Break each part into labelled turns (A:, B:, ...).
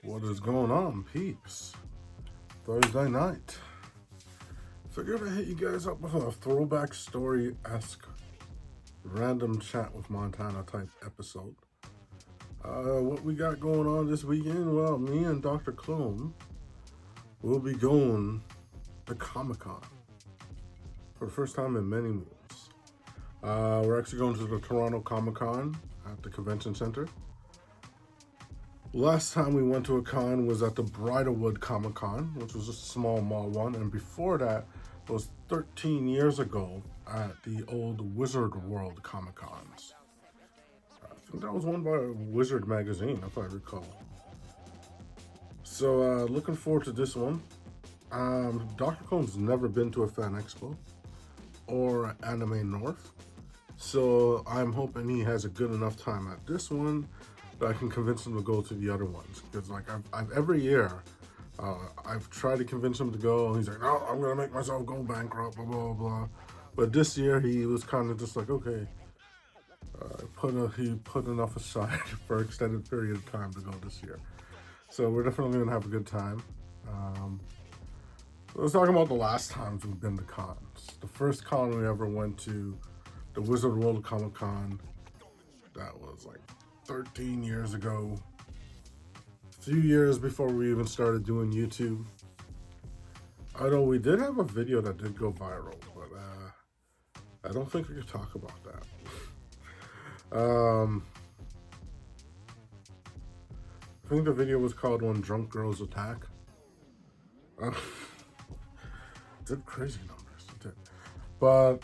A: What is going on, peeps? Thursday night. Figured I'd hit you guys up with a throwback story-esque random chat with Montana type episode. What we got going on this weekend? Well, me and Dr. Clone will be going to Comic-Con for the first time in many moons. We're actually going to the Toronto Comic-Con at the Convention Center. Last time we went to a con was at the Bridlewood Comic Con, which was a small mall one, and before that was 13 years ago at the old Wizard World Comic Cons. I think that was won by Wizard magazine, if I recall. So looking forward to this one. Dr. Cohn's never been to a fan expo or Anime North, so I'm hoping he has a good enough time at this one that I can convince him to go to the other ones. Because like I've every year, I've tried to convince him to go, and he's like, "No, I'm gonna make myself go bankrupt." Blah blah blah. But this year he was kind of just like, "Okay." He put enough aside for an extended period of time to go this year. So we're definitely gonna have a good time. Let's talk about the last times we've been to cons. The first con we ever went to, the Wizard World Comic Con, that was like 13 years ago, a few years before we even started doing YouTube. Although we did have a video that did go viral, but I don't think we could talk about that. I think the video was called When Drunk Girls Attack. Did crazy numbers, it did. But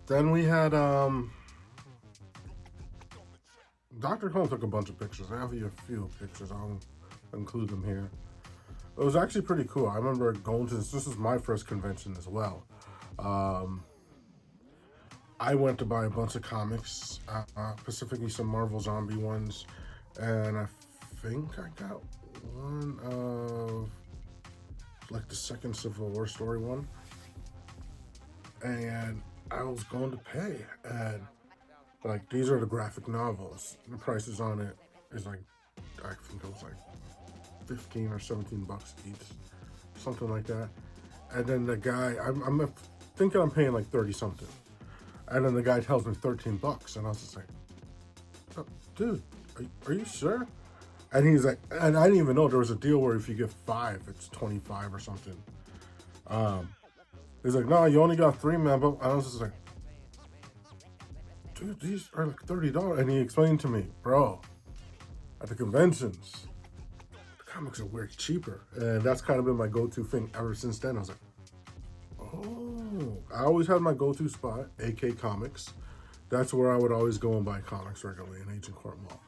A: then we had Dr. Cole took a bunch of pictures. I have a few pictures. I'll include them here. It was actually pretty cool. I remember going to this was my first convention as well. I went to buy a bunch of comics, specifically some Marvel Zombie ones, and I think I got one of like the second Civil War story one. And I was going to pay, and like, these are the graphic novels. The prices on it is like, I think it was like 15 or 17 bucks each, something like that. And then the guy, I'm thinking I'm paying like 30 something. And then the guy tells me 13 bucks. And I was just like, oh, dude, are you sure? And he's like, and I didn't even know there was a deal where if you get 5, it's 25 or something. He's like, no, you only got 3, man. But I was just like, dude, these are like $30. And he explained to me, bro, at the conventions, the comics are way cheaper. And that's kind of been my go-to thing ever since then. I was like, oh. I always had my go-to spot, AK Comics. That's where I would always go and buy comics regularly in Ancient Court Mall.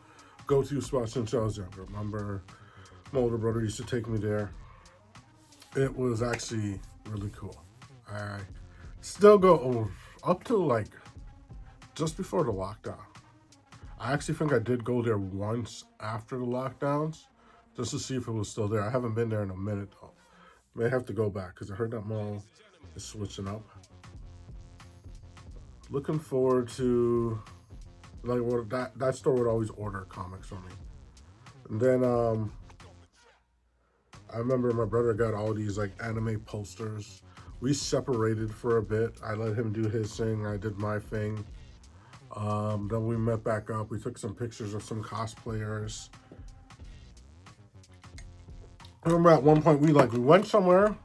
A: Go-to spot since I was younger. Remember, my older brother used to take me there. It was actually really cool. I still go up to like just before the lockdown. I actually think I did go there once after the lockdowns just to see if it was still there. I haven't been there in a minute though. May have to go back because I heard that mall is switching up. Looking forward to like that store would always order comics from me. And then I remember my brother got all these like anime posters. We separated for a bit. I let him do his thing. I did my thing. Then we met back up. We took some pictures of some cosplayers. I remember at one point we went somewhere,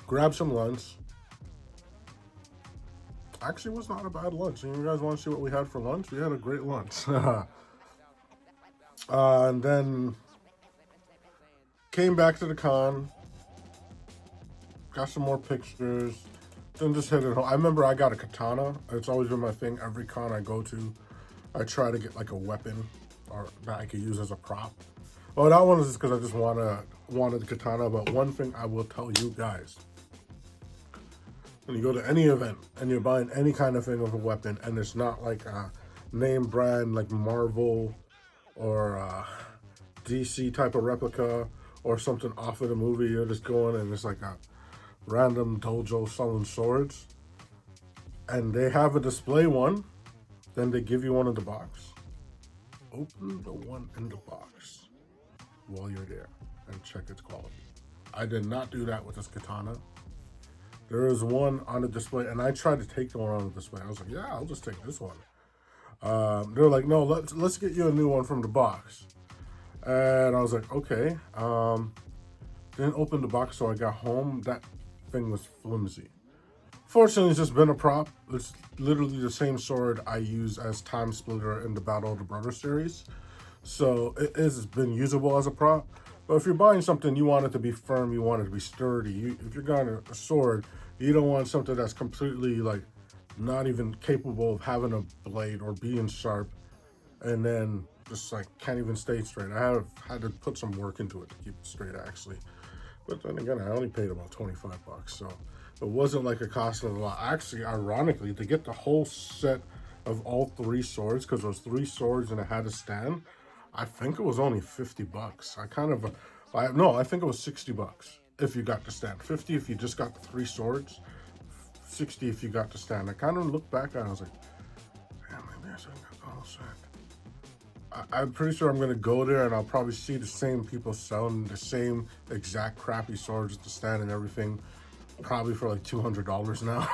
A: grabbed some lunch. Actually, it was not a bad lunch. And you guys want to see what we had for lunch? We had a great lunch. And then came back to the con, got some more pictures, then just hit it home. I remember I got a katana. It's always been my thing. Every con I go to, I try to get like a weapon or that I could use as a prop. Well, that one is just because I just wanted the katana. But one thing I will tell you guys, when you go to any event and you're buying any kind of thing of a weapon and it's not like a name brand like Marvel or DC type of replica or something off of the movie, you're just going and it's like a random dojo selling swords and they have a display one, then they give you one in the box. open the one in the box while you're there and check its quality. I did not do that with this katana. There was one on the display, and I tried to take the one on the display. I was like, yeah, I'll just take this one. They're like, no, let's get you a new one from the box. And I was like, okay. Didn't open the box, so I got home. That thing was flimsy. Fortunately, it's just been a prop. It's literally the same sword I use as Time Splitter in the Battle of the Brothers series. So it has been usable as a prop. But if you're buying something, you want it to be firm, you want it to be sturdy. If you're buying a sword, you don't want something that's completely like not even capable of having a blade or being sharp, and then just like can't even stay straight. I have had to put some work into it to keep it straight, actually. But then again, I only paid about 25 bucks, so it wasn't like it cost a lot. Actually, ironically, to get the whole set of all three swords, because it was three swords and it had a stand, I think it was only 50 bucks. I think it was 60 bucks if you got the stand. 50 if you just got the three swords, 60 if you got the stand. I kind of looked back at it and I was like, damn, maybe I should have got the whole set. I'm pretty sure I'm going to go there and I'll probably see the same people selling the same exact crappy swords with the stand and everything, probably for like $200 now.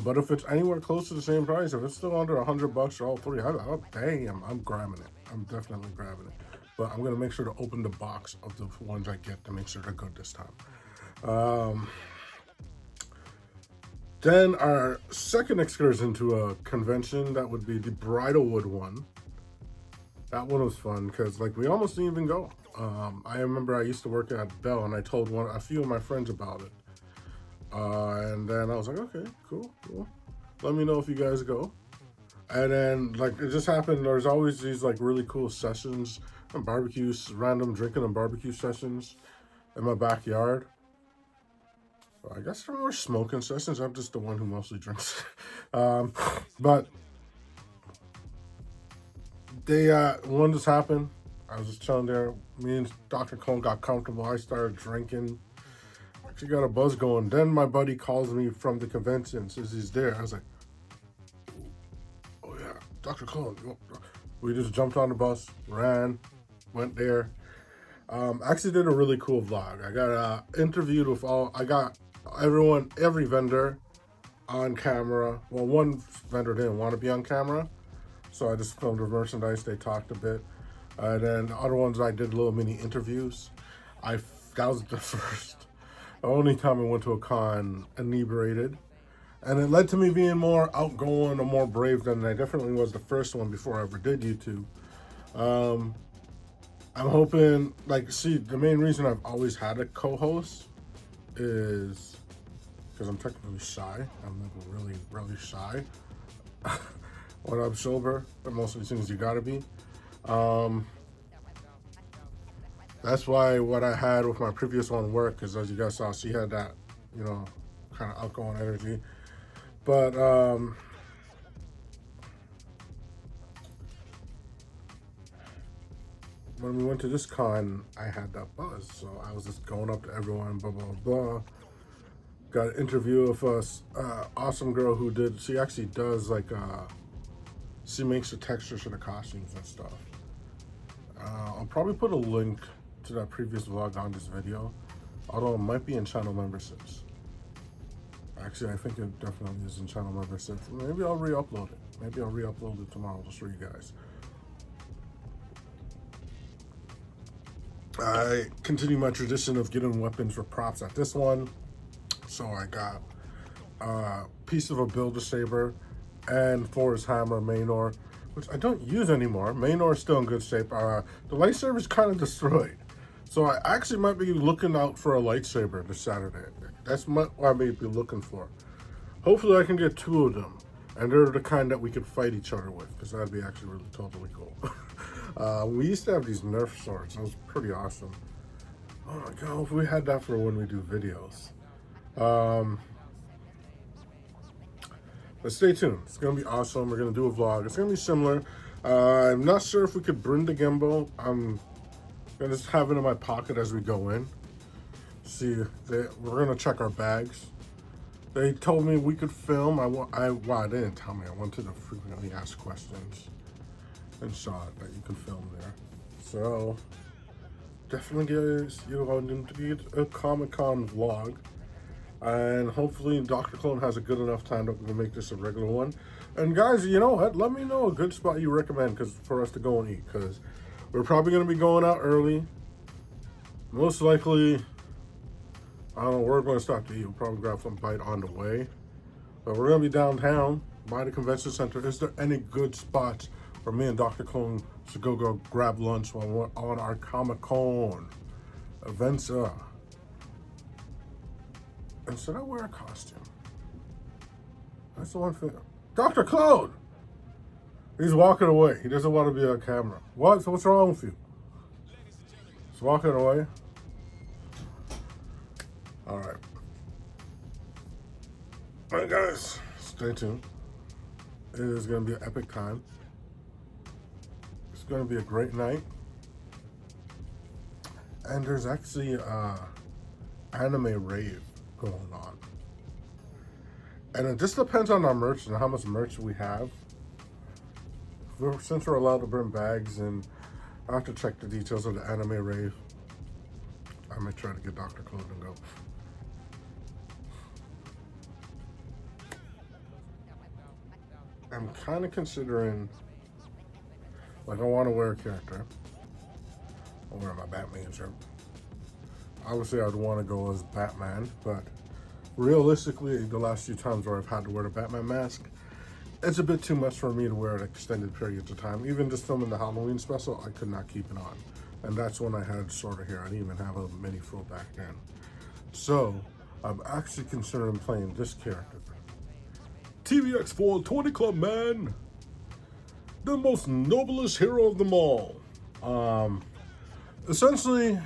A: But if it's anywhere close to the same price, if it's still under 100 bucks for all three, I'm grabbing it. I'm definitely grabbing it. But I'm gonna make sure to open the box of the ones I get to make sure they're good this time. Then our second excursion to a convention, that would be the Bridalwood one. That one was fun because like we almost didn't even go. I remember I used to work at Bell and I told a few of my friends about it. And then I was like, okay, cool. Let me know if you guys go. And then, like, it just happened, there's always these, like, really cool sessions and barbecues, random drinking and barbecue sessions in my backyard. Well, I guess there are more smoking sessions. I'm just the one who mostly drinks. But one just happened. I was just chilling there. Me and Dr. Cone got comfortable. I started drinking. Actually got a buzz going. Then my buddy calls me from the convention, says he's there. I was like, oh yeah, Dr. Cone. We just jumped on the bus, ran, went there. Actually did a really cool vlog. I got interviewed with every vendor on camera. Well, one vendor didn't want to be on camera, so I just filmed their merchandise. They talked a bit. And then the other ones I did little mini interviews. That was the only time I went to a con inebriated. And it led to me being more outgoing or more brave than I definitely was the first one before I ever did YouTube. I'm hoping, the main reason I've always had a co-host is because I'm technically shy. I'm like really, really shy when I'm sober, but most of these things you gotta be. That's why what I had with my previous one worked, because as you guys saw, she had that, kind of outgoing energy. But when we went to this con, I had that buzz, so I was just going up to everyone, blah blah blah. Got an interview with a awesome girl who she actually does she makes the textures for the costumes and stuff. I'll probably put a link to that previous vlog on this video, although it might be in channel memberships. Actually, I think it definitely is in channel memberships. Maybe I'll re-upload it. Maybe I'll re-upload it tomorrow just for you guys. I continue my tradition of getting weapons for props at this one. So I got a piece of a Build-A-Saber and Thor's hammer, Maynor, which I don't use anymore. Maynor is still in good shape. The lightsaber is kind of destroyed. So I actually might be looking out for a lightsaber this Saturday. That's what I may be looking for. Hopefully I can get 2 of them. And they're the kind that we could fight each other with, because that'd be actually really totally cool. We used to have these Nerf swords. That was pretty awesome. Oh my god, if we had that for when we do videos. But stay tuned. It's going to be awesome. We're going to do a vlog. It's going to be similar. I'm not sure if we could bring the gimbal. I'm going to just have it in my pocket as we go in. We're going to check our bags. They told me we could film. They didn't tell me. I went to the frequently asked questions. and shot that you can film there. So definitely guys, you're going to get a Comic-Con vlog. And hopefully Dr. Clone has a good enough time to make this a regular one. And guys, you know what? Let me know a good spot you recommend for us to go and eat. Because we're probably going to be going out early. Most likely, I don't know, we're going to stop to eat. We'll probably grab some bite on the way. But we're going to be downtown by the convention center. Is there any good spots where me and Dr. Clone should go grab lunch while we're on our Comic-Con adventure? And should I wear a costume? That's the one thing. Dr. Clone! He's walking away. He doesn't want to be on camera. What? So what's wrong with you? He's walking away. All right. All right, guys. Stay tuned. It is going to be an epic time. It's going to be a great night. And there's actually anime rave going on. And it just depends on our merch and how much merch we have. Since we're allowed to bring bags, and I have to check the details of the anime rave. I may try to get Dr. Clone to go. I'm kind of considering, like, I want to wear a character. I'll wear my Batman shirt. Obviously, I'd want to go as Batman, but realistically, the last few times where I've had to wear the Batman mask, it's a bit too much for me to wear at extended periods of time. Even just filming the Halloween special, I could not keep it on. And that's when I had shorter hair. I didn't even have a mini fro back then. So, I'm actually considering playing this character. TVX4 20 Club Man, the most noblest hero of them all. Essentially,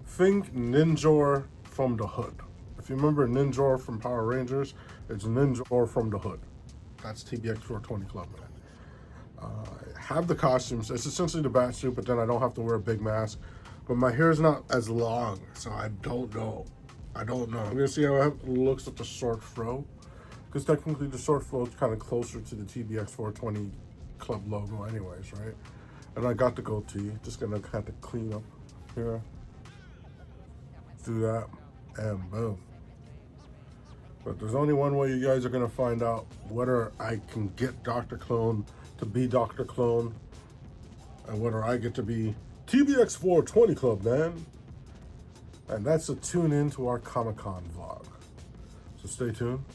A: think Ninjor from the hood. If you remember Ninjor from Power Rangers, it's Ninjor from the hood. That's TBX4 20 Club Man. I have the costumes. It's essentially the bat suit, but then I don't have to wear a big mask. But my hair is not as long, so I don't know. I'm gonna see how it looks with the short fro. Because technically the short fro is kind of closer to the TBX420 Club logo anyways, right? And I got the goatee. Just gonna have to clean up here. Do that, and boom. But there's only one way you guys are gonna find out whether I can get Dr. Clone to be Dr. Clone, and whether I get to be TBX420 Club Man. And that's a tune in to our Comic-Con vlog. So stay tuned.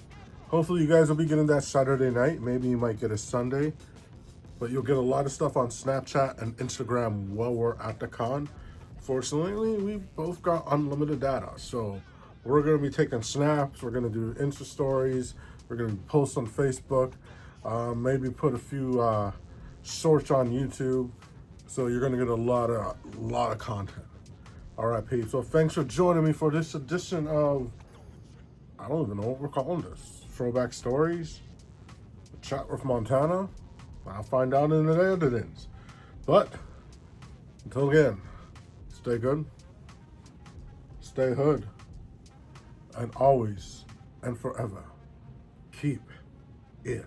A: Hopefully you guys will be getting that Saturday night. Maybe you might get a Sunday. But you'll get a lot of stuff on Snapchat and Instagram while we're at the con. Fortunately, we've both got unlimited data. So we're going to be taking snaps. We're going to do Insta stories. We're going to post on Facebook. Maybe put a few shorts on YouTube. So you're going to get a lot of content. All right, peeps. So thanks for joining me for this edition of, I don't even know what we're calling this. Throwback Stories. Chat with Montana. I'll find out in the editings. But until again, stay good, stay hood, and always and forever keep it